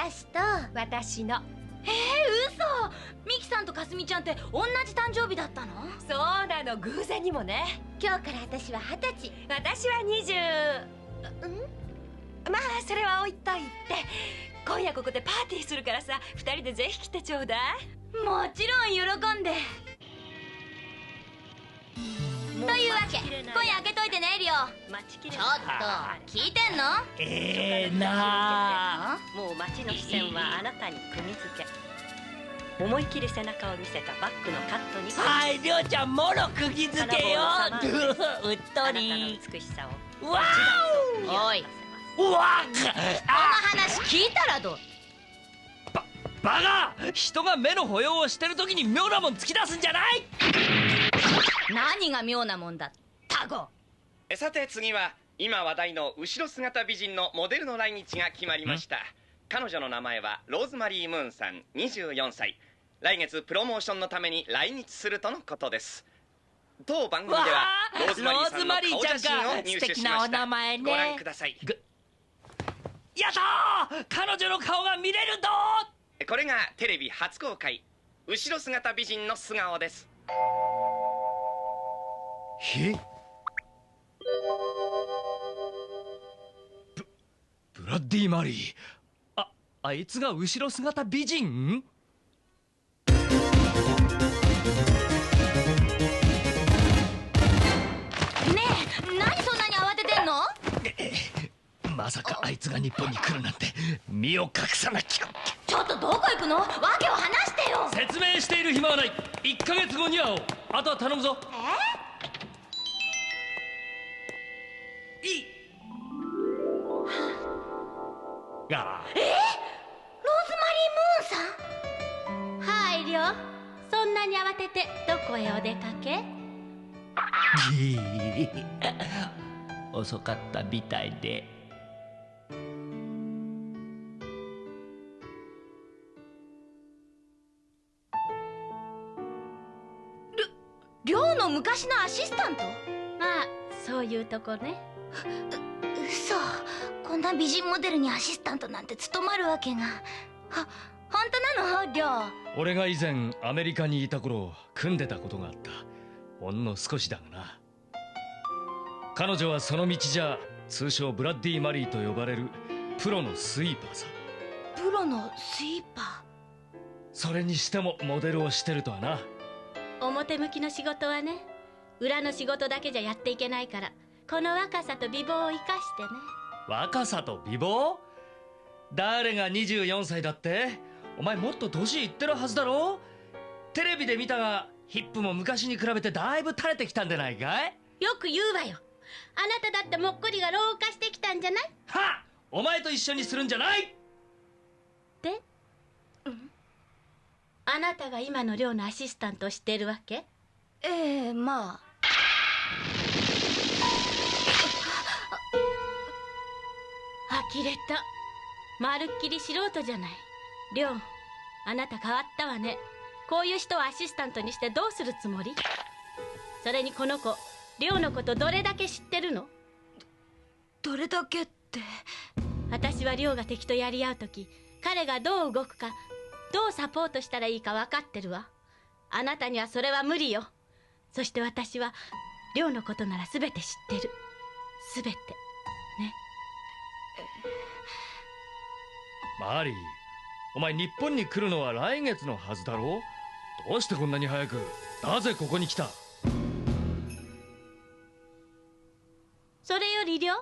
私と私の。嘘。ミキさんとかすみちゃんって同じ誕生日だったの？そうなの、偶然にもね。今日から私は20歳。私は20。まあそれは置いといて、今夜ここでパーティーするからさ、2人でぜひ来てちょうだい。もちろん喜んで。というわけ、今夜開けといてねリオ。ちょっと聞いてんの？なあ。もう街の視線はあなたに釘付け。思い切り背中を見せたバッグのカットに。はい、りょうちゃんもろ釘付けよ。うっとり。美しさを。わおい、お。うわこの話聞いたらどう？バカ！人が目の保養をしてる時に妙なもん突き出すんじゃない。何が妙なもんだ、タゴ。さて次は今話題の後ろ姿美人のモデルの来日が決まりました。彼女の名前はローズマリー・ムーンさん、24歳。来月プロモーションのために来日するとのことです。当番組ではローズマリーさんの顔写真を入手しました。素敵なお名前ね。ご覧ください。やったー！彼女の顔が見れるぞー。これがテレビ初公開、後ろ姿美人の素顔です。ブラッディ・マリー。あいつが後ろ姿美人？ねえ、何そんなに慌ててんの？まさかあいつが日本に来るなんて。身を隠さなきゃ。ちょっとどこ行くの？訳を話してよ。説明している暇はない。1ヶ月後に会おう。あとは頼むぞ。いい。ローズマリー・ムーンさん？はいりょう、そんなに慌ててどこへお出かけ？遅かったみたいで。りょうの昔のアシスタント？まあそういうとこね。嘘。こんな美人モデルにアシスタントなんて務まるわけが。本当なのりょう？俺が以前アメリカにいた頃組んでたことがあった。ほんの少しだがな。彼女はその道じゃ通称ブラッディ・マリーと呼ばれるプロのスイーパーさ。プロのスイーパー？それにしてもモデルをしてるとはな。表向きの仕事はね、裏の仕事だけじゃやっていけないから、この若さと美貌を生かしてね。若さと美貌？誰が24歳だって？お前もっと年いってるはずだろ？テレビで見たがヒップも昔に比べてだいぶ垂れてきたんでないかい？よく言うわよ。あなただってもっこりが老化してきたんじゃない？はっ！お前と一緒にするんじゃない！で、あなたが今の寮のアシスタントをしてるわけ？まあ。呆れた。まるっきり素人じゃない。寮、あなた変わったわね。こういう人をアシスタントにしてどうするつもり？それにこの子、寮のことどれだけ知ってるの？どれだけって。私は寮が敵とやり合うとき、彼がどう動くか、どうサポートしたらいいか分かってるわ。あなたにはそれは無理よ。そして私は寮のことなら全て知ってる。全てね。マリー、お前日本に来るのは来月のはずだろう？どうしてこんなに早く？なぜここに来た？それよりりょう、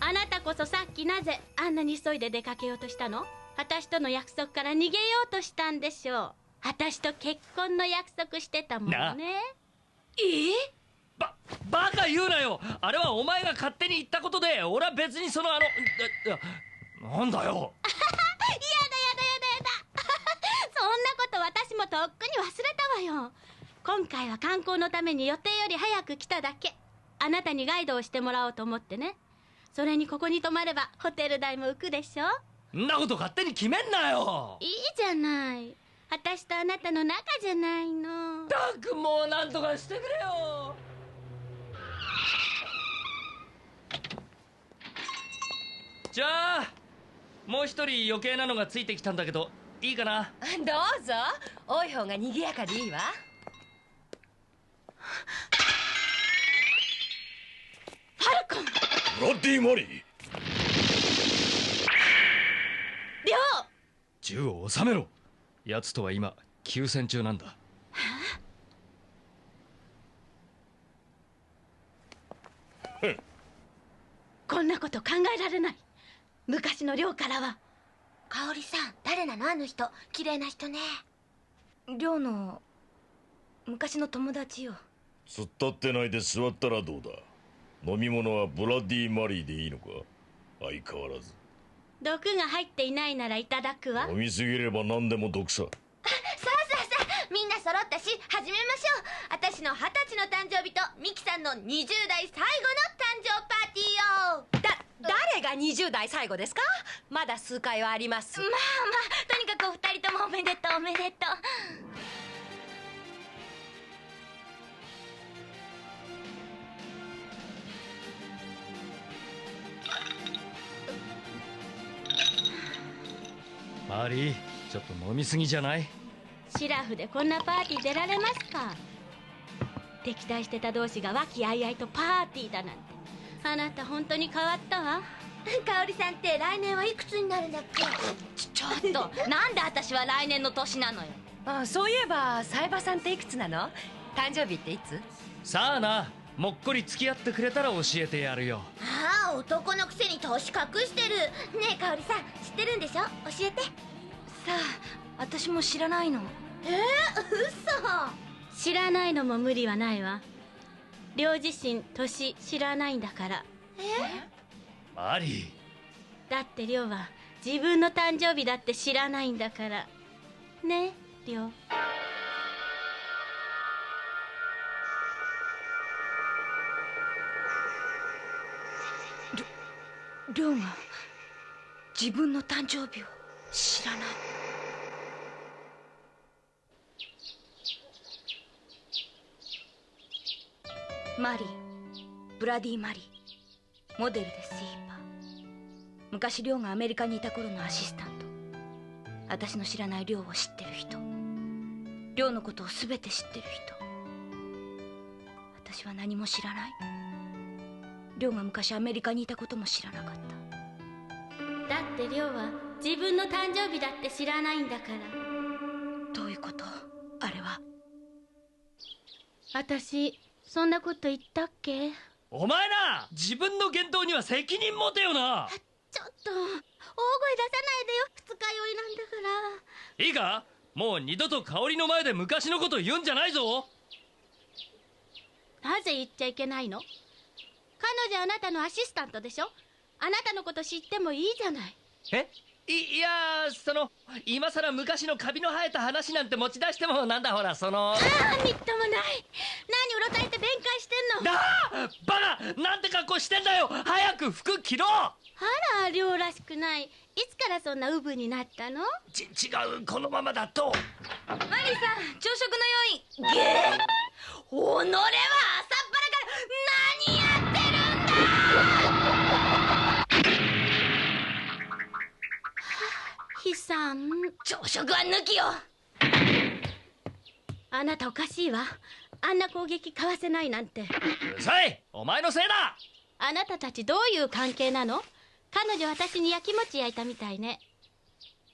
あなたこそさっきなぜあんなに急いで出かけようとしたの？私との約束から逃げようとしたんでしょう。私と結婚の約束してたもんね。バカ言うなよ。あれはお前が勝手に言ったことで、俺は別にそのなんだよ。やだ。そんなこと私もとっくに忘れたわよ。今回は観光のために予定より早く来ただけ。あなたにガイドをしてもらおうと思ってね。それにここに泊まればホテル代も浮くでしょ。んなこと勝手に決めんなよ。いいじゃない。私とあなたの仲じゃないの。たくもうなんとかしてくれよ。じゃあもう一人余計なのがついてきたんだけど、いいかな？どうぞ。多い方が賑やかでいいわ。ファルコン。ブラッディ・マリー。リョウ。銃を収めろ。奴とは今休戦中なんだ。こんなこと考えられない。昔のリョウからは。香織さん、誰なのあの人。綺麗な人ね。亮の昔の友達よ。突っ立ってないで座ったらどうだ。飲み物はブラッディ・マリーでいいのか？相変わらず。毒が入っていないならいただくわ。飲みすぎれば何でも毒さ。さあみんな揃ったし始めましょう。私の20歳の誕生日とミキさんの20代最後の誕生パーティーを。誰が20代最後ですか？まだ数回はあります。まあとにかくお二人ともおめでとうおめでとう。マリー、ちょっと飲みすぎじゃない？シラフでこんなパーティー出られますか？敵対してた同士が和気あいあいとパーティーだなんて。あなた本当に変わったわ。香織さんって来年はいくつになるんだっけ？ちょっとなんで私は来年の年なのよ。そういえばサイバさんっていくつなの？誕生日っていつ？さあな、もっこり付き合ってくれたら教えてやるよ。ああ、男のくせに年隠してる。ねえ香織さん、知ってるんでしょ？教えて。さあ、私も知らないの。嘘。知らないのも無理はないわ。両自身年知らないんだから。マリー、だってリョウは自分の誕生日だって知らないんだからね。リョウ。亮が自分の誕生日を知らない。マリー、ブラディ・マリー、モデルでスイーパー。昔亮がアメリカにいた頃のアシスタント。私の知らない亮を知ってる人、亮のことを全て知ってる人。私は何も知らない。亮が昔アメリカにいたことも知らなかった。だってリョウは自分の誕生日だって知らないんだから。どういうこと？あれは。私そんなこと言ったっけ？お前な、自分の言動には責任持てよな。ちょっと大声出さないでよ。二日酔いなんだから。いいか、もう二度と香りの前で昔のこと言うんじゃないぞ。なぜ言っちゃいけないの？彼女あなたのアシスタントでしょ。あなたのこと知ってもいいじゃない。いや今さら昔のカビの生えた話なんて持ち出してもなんだ、ほらその。みっともない。何うろたえて弁解してんの。バカ、なんて格好してんだよ。早く服着ろ。あら、亮らしくない。いつからそんなウブになったの？違う、このままだと。マリーさん、朝食の用意。おのれは朝っぱらから何やってるんだ。ヒさん、朝食は抜きよ。あなたおかしいわ。あんな攻撃かわせないなんて。うるさい、お前のせいだ。あなたたちどういう関係なの？彼女私に焼きもち焼いたみたいね。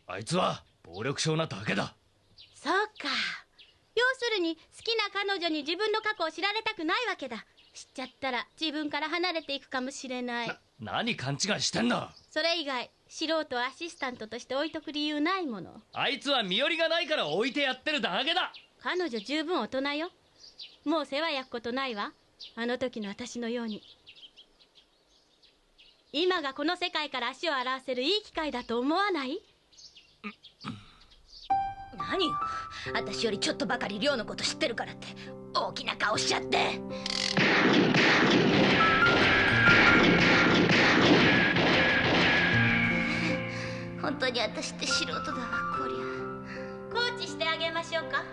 あいつは暴力症なだけだ。そうか。要するに好きな彼女に自分の過去を知られたくないわけだ。知っちゃったら自分から離れていくかもしれない。何勘違いしてんだ。それ以外素人をアシスタントとして置いとく理由ないもの。あいつは身寄りがないから置いてやってるだけだ。彼女十分大人よ。もう世話焼くことないわ。あの時の私のように。今がこの世界から足を洗わせるいい機会だと思わない？何よ、私よりちょっとばかり亮のこと知ってるからって大きな顔しちゃって。本当に私って素人だわ、こりゃ。コーチしてあげましょうか？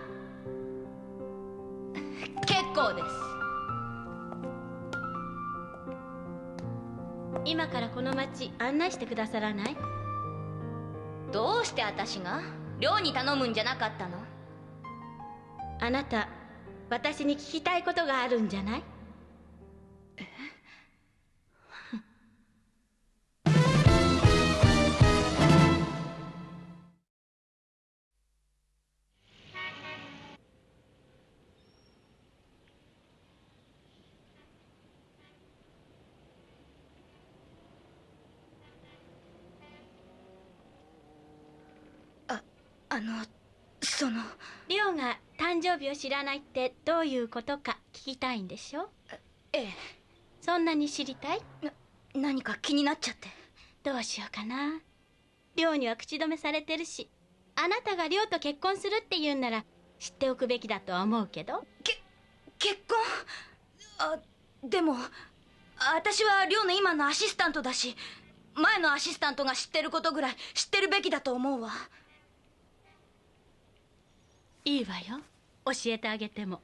結構です。今からこの町案内してくださらない？どうして私が？亮に頼むんじゃなかったの？あなた、私に聞きたいことがあるんじゃない？リオが誕生日を知らないってどういうことか聞きたいんでしょ？ええ。そんなに知りたい？何か気になっちゃって。どうしようかな。リオには口止めされてるし、あなたがリオと結婚するって言うんなら知っておくべきだとは思うけど。結婚？でも私はリオの今のアシスタントだし、前のアシスタントが知ってることぐらい知ってるべきだと思うわ。いいわよ、教えてあげても。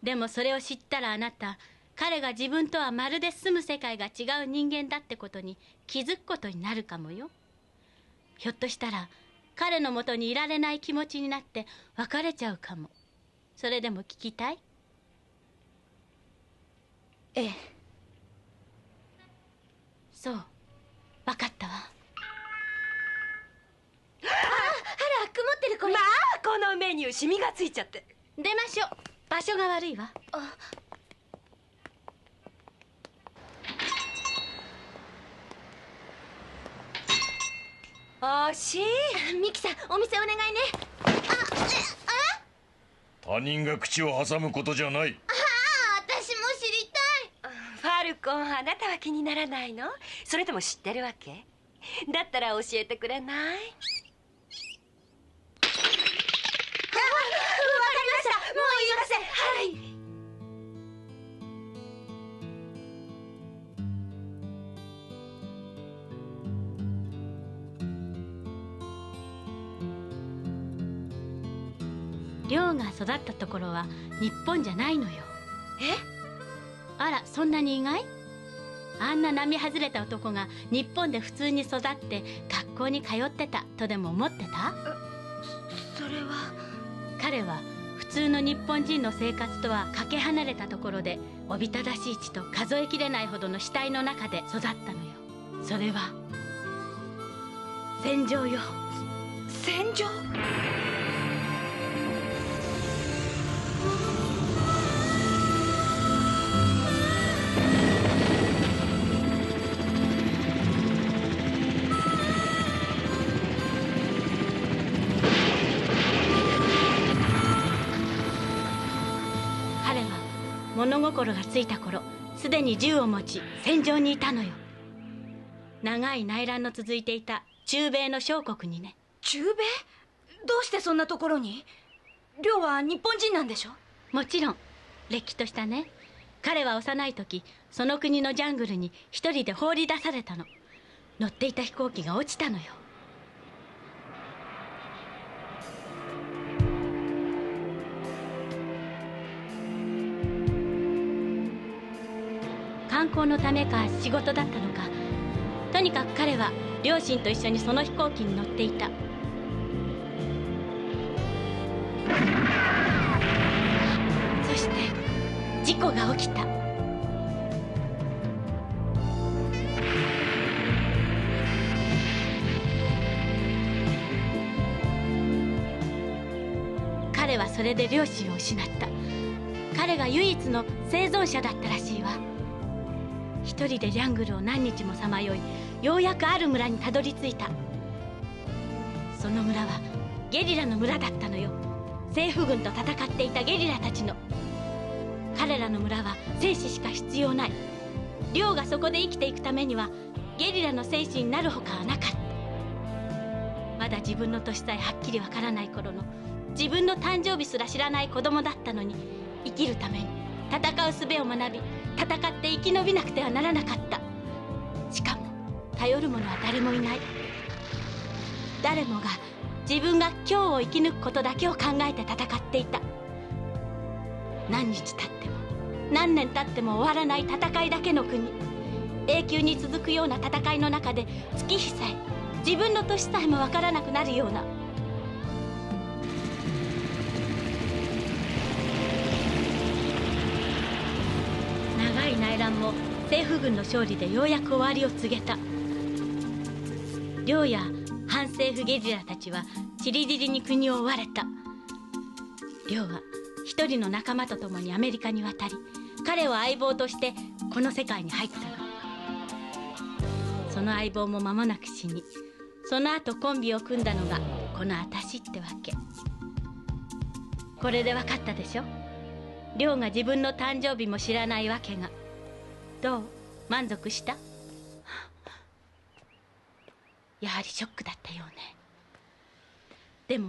でもそれを知ったらあなた、彼が自分とはまるで住む世界が違う人間だってことに気づくことになるかもよ。ひょっとしたら彼のもとにいられない気持ちになって別れちゃうかも。それでも聞きたい？ええ。そう、分かったわ。あら、曇ってるこれ。まあこのメニューシミがついちゃって。出ましょう。場所が悪いわ。惜しい。ミキさん、お店お願いね。他人が口を挟むことじゃない。私も知りたい。ファルコン、あなたは気にならないの？それとも知ってるわけ？だったら教えてくれない？わかりました。もう言いません。はい。リョウが育ったところは日本じゃないのよ。あら、そんなに意外？あんな並外れた男が日本で普通に育って学校に通ってたとでも思ってた？それは。彼は普通の日本人の生活とはかけ離れたところで、おびただしい血と数えきれないほどの死体の中で育ったのよ。それは戦場よ。戦場？物心がついた頃、すでに銃を持ち戦場にいたのよ。長い内乱の続いていた中米の小国にね。中米？どうしてそんなところに？リョウは日本人なんでしょ？もちろん。れっきとしたね。彼は幼い時、その国のジャングルに一人で放り出されたの。乗っていた飛行機が落ちたのよ。観光のためか仕事だったのか、とにかく彼は両親と一緒にその飛行機に乗っていた。そして事故が起きた。彼はそれで両親を失った。彼が唯一の生存者だったらしいわ。一人でジャングルを何日もさまよい、ようやくある村にたどり着いた。その村はゲリラの村だったのよ。政府軍と戦っていたゲリラたちの。彼らの村は戦士しか必要ない。リョウがそこで生きていくためにはゲリラの戦士になるほかはなかった。まだ自分の年さえはっきりわからない頃の、自分の誕生日すら知らない子供だったのに、生きるために戦う術を学び、戦って生き延びなくてはならなかった。しかも頼る者は誰もいない。誰もが自分が今日を生き抜くことだけを考えて戦っていた。何日経っても何年経っても終わらない戦いだけの国。永久に続くような戦いの中で月日さえ自分の年さえもわからなくなるような。長い内乱も政府軍の勝利でようやく終わりを告げた。領や反政府ゲリラたちはちりぢりに国を追われた。領は一人の仲間と共にアメリカに渡り、彼を相棒としてこの世界に入ったの。その相棒も間もなく死に、その後コンビを組んだのがこの私ってわけ。これで分かったでしょ。亮が自分の誕生日も知らないわけが。どう？満足した？やはりショックだったようね。でも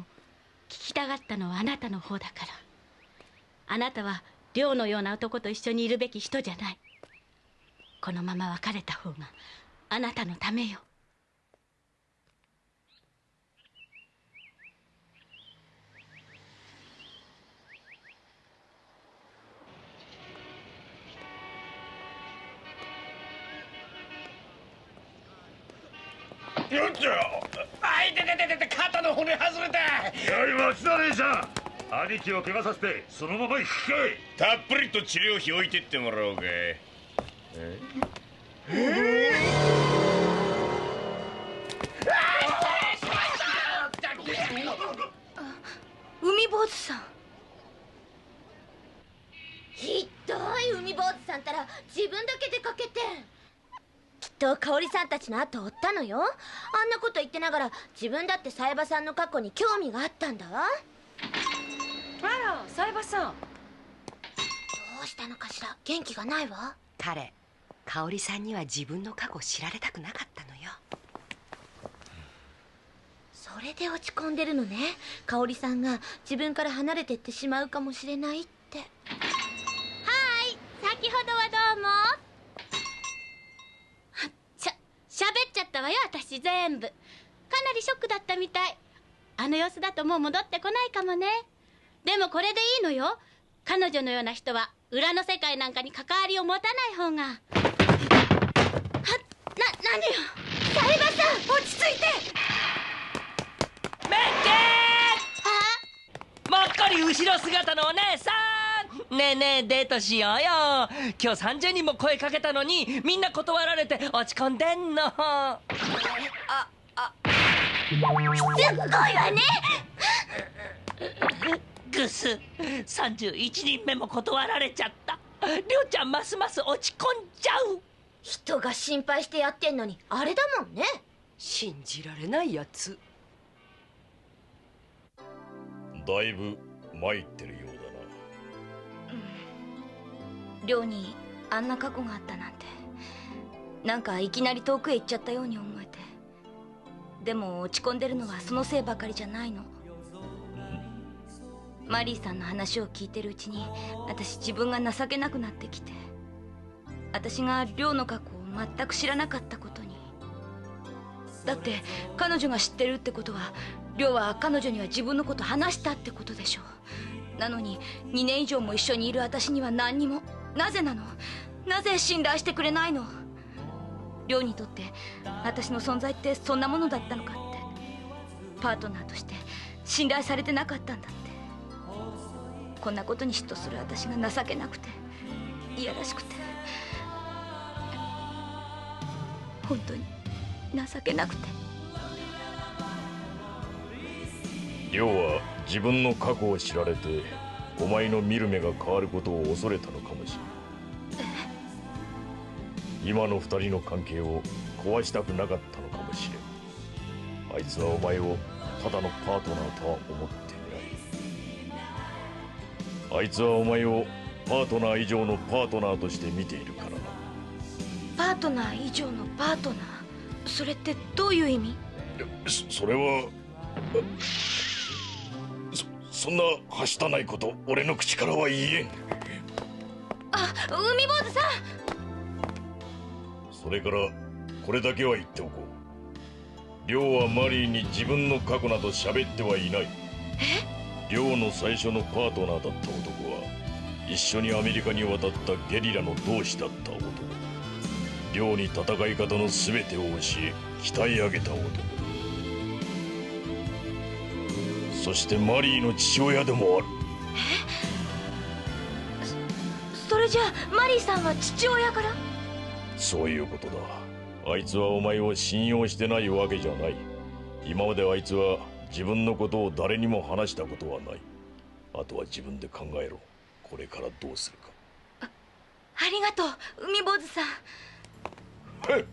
聞きたがったのはあなたの方だから。あなたは亮のような男と一緒にいるべき人じゃない。このまま別れた方があなたのためよ。よっちゃあいててててて、肩の骨外れた。やい松田姉さん、兄貴を怪我させてそのまま行くかい。たっぷりと治療費置いてってもらおうか。海坊主さん。ひどい。海坊主さんたら自分だけ出かけて、きっと香織さんたちの後を追ったのよ。あんなこと言ってながら自分だって冴羽さんの過去に興味があったんだわ。あら、冴羽さん。どうしたのかしら。元気がないわ。彼、香織さんには自分の過去を知られたくなかったのよ。それで落ち込んでるのね。香織さんが自分から離れてってしまうかもしれないって。はい、先ほどはどうも。喋っちゃったわよ、私全部。かなりショックだったみたい。あの様子だともう戻ってこないかもね。でもこれでいいのよ。彼女のような人は裏の世界なんかに関わりを持たない方が。何よ。冴羽さん、落ち着いて。メッケー。もっこり後ろ姿のお姉さん。ねえねえ、デートしようよ。今日30人も声かけたのにみんな断られて落ち込んでんの。すっごいわね。グス、31人目も断られちゃった。りょうちゃんますます落ち込んじゃう。人が心配してやってんのにあれだもんね。信じられないやつ。だいぶ参ってるようだな。亮にあんな過去があったなんて、なんかいきなり遠くへ行っちゃったように思えて。でも落ち込んでるのはそのせいばかりじゃないの。マリーさんの話を聞いてるうちに私自分が情けなくなってきて、私が亮の過去を全く知らなかったことに。だって彼女が知ってるってことは亮は彼女には自分のこと話したってことでしょ。なのに2年以上も一緒にいる私には何にも。なぜなの？なぜ信頼してくれないの？亮にとって私の存在ってそんなものだったのかって。パートナーとして信頼されてなかったんだって。こんなことに嫉妬する私が情けなくて、いやらしくて、本当に情けなくて。亮は自分の過去を知られてお前の見る目が変わることを恐れたのかもしれない。今の二人の関係を壊したくなかったのかもしれん。あいつはお前をただのパートナーとは思っていない。あいつはお前をパートナー以上のパートナーとして見ているからな。パートナー以上のパートナー、それってどういう意味？それはそんなはしたないこと俺の口からは言えん。あ、海坊主さん。それからこれだけは言っておこう。亮はマリーに自分の過去など喋ってはいない。亮の最初のパートナーだった男は一緒にアメリカに渡ったゲリラの同志だった男。亮に戦い方の全てを教え鍛え上げた男。そしてマリーの父親でもある。それじゃあマリーさんは父親から？そういうことだ。あいつはお前を信用してないわけじゃない。今まであいつは自分のことを誰にも話したことはない。あとは自分で考えろ。これからどうするか。ありがとう海坊主さん。へっ。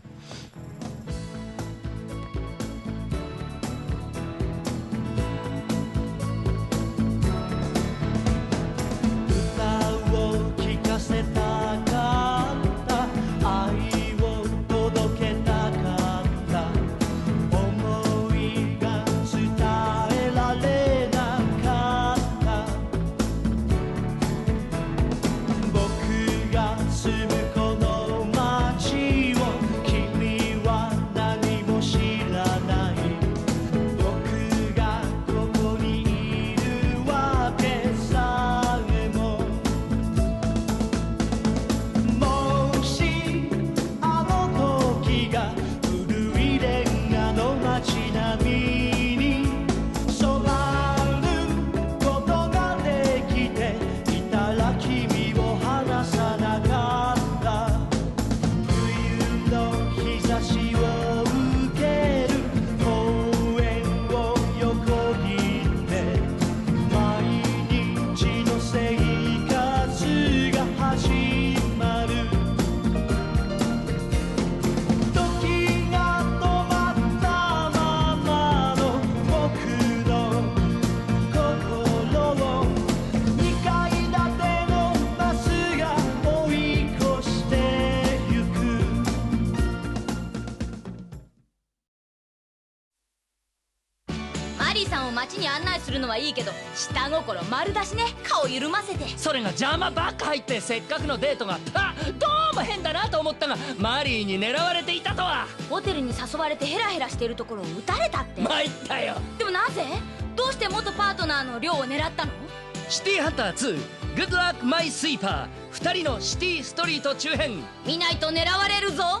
街に案内するのはいいけど下心丸出しね。顔緩ませて。それが邪魔ばっか入ってせっかくのデートがどうも変だなと思ったがマリーに狙われていたとは。ホテルに誘われてヘラヘラしているところを撃たれたって。参ったよ。でもなぜ？どうして元パートナーのリョウを狙ったの？シティハンター2グッドラックマイスイーパー2人のシティストリート中編。見ないと狙われるぞ。